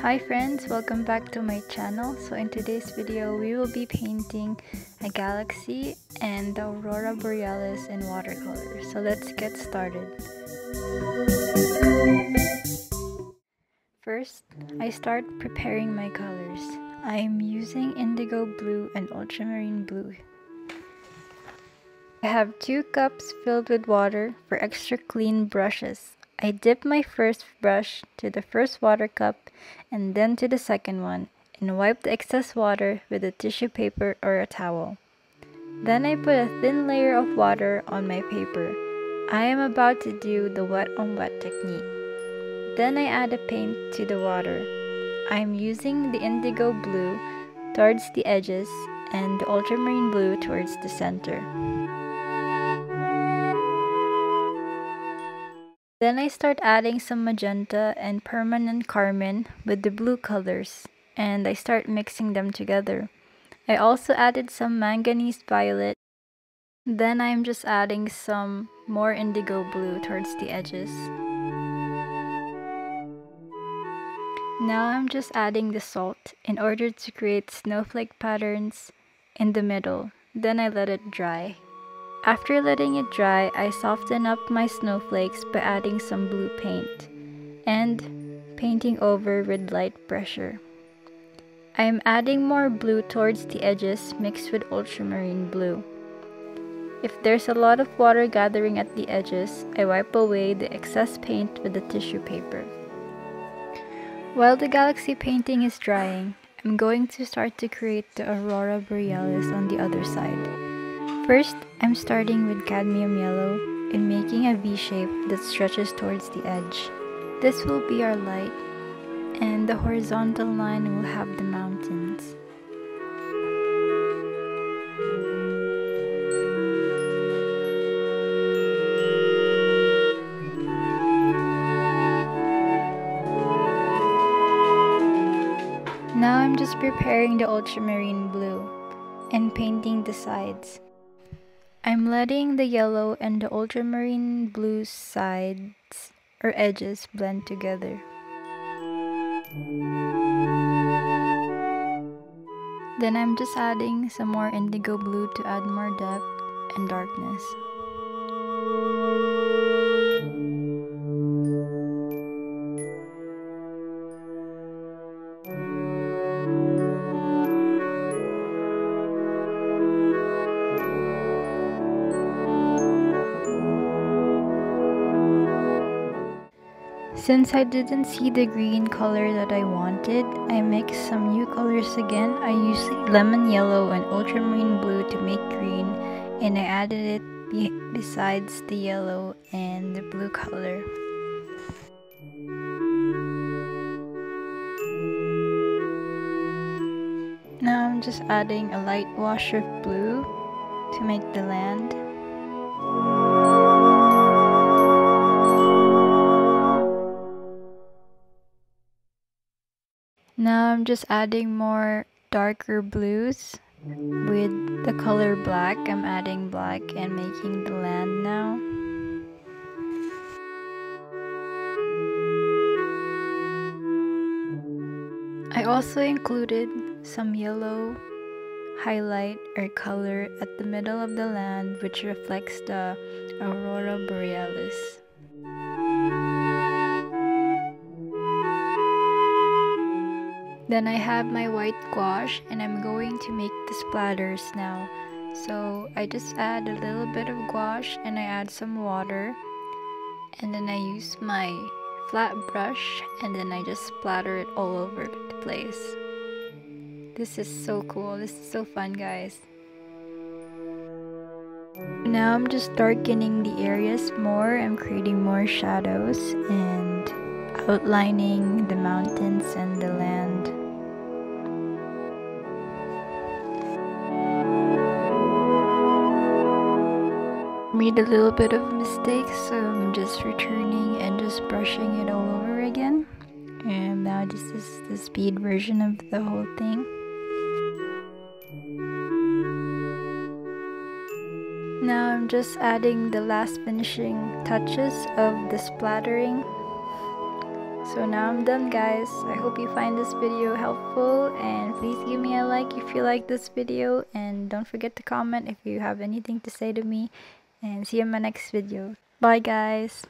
Hi friends, welcome back to my channel. So in today's video, we will be painting a galaxy and the Aurora Borealis in watercolor. So let's get started. First, I start preparing my colors. I am using indigo blue and ultramarine blue. I have 2 cups filled with water for extra clean brushes. I dip my first brush to the first water cup and then to the second one and wipe the excess water with a tissue paper or a towel. Then I put a thin layer of water on my paper. I am about to do the wet on wet technique. Then I add a paint to the water. I am using the indigo blue towards the edges and the ultramarine blue towards the center. Then I start adding some magenta and permanent carmine with the blue colors, and I start mixing them together. I also added some manganese violet. Then I'm just adding some more indigo blue towards the edges. Now I'm just adding the salt in order to create snowflake patterns in the middle. Then I let it dry. After letting it dry, I soften up my snowflakes by adding some blue paint and painting over with light pressure. I am adding more blue towards the edges mixed with ultramarine blue. If there's a lot of water gathering at the edges, I wipe away the excess paint with the tissue paper. While the galaxy painting is drying, I'm going to start to create the Aurora Borealis on the other side. First, I'm starting with cadmium yellow and making a V shape that stretches towards the edge. This will be our light, and the horizontal line will have the mountains. Now I'm just preparing the ultramarine blue and painting the sides. I'm letting the yellow and the ultramarine blue sides or edges blend together. Then I'm just adding some more indigo blue to add more depth and darkness. Since I didn't see the green color that I wanted, I mixed some new colors again. I used lemon yellow and ultramarine blue to make green, and I added it besides the yellow and the blue color. Now I'm just adding a light wash of blue to make the land. Now I'm just adding more darker blues with the color black. I'm adding black and making the land now. I also included some yellow highlight or color at the middle of the land, which reflects the Aurora Borealis. Then I have my white gouache and I'm going to make the splatters now. So I just add a little bit of gouache and I add some water. And then I use my flat brush and then I just splatter it all over the place. This is so cool. This is so fun, guys. Now I'm just darkening the areas more. I'm creating more shadows and outlining the mountains and the land. Made a little bit of mistakes, so I'm just returning and just brushing it all over again. And now this is the speed version of the whole thing. Now I'm just adding the last finishing touches of the splattering. So now I'm done, guys. I hope you find this video helpful, and please give me a like if you like this video, and don't forget to comment if you have anything to say to me, and see you in my next video. Bye, guys.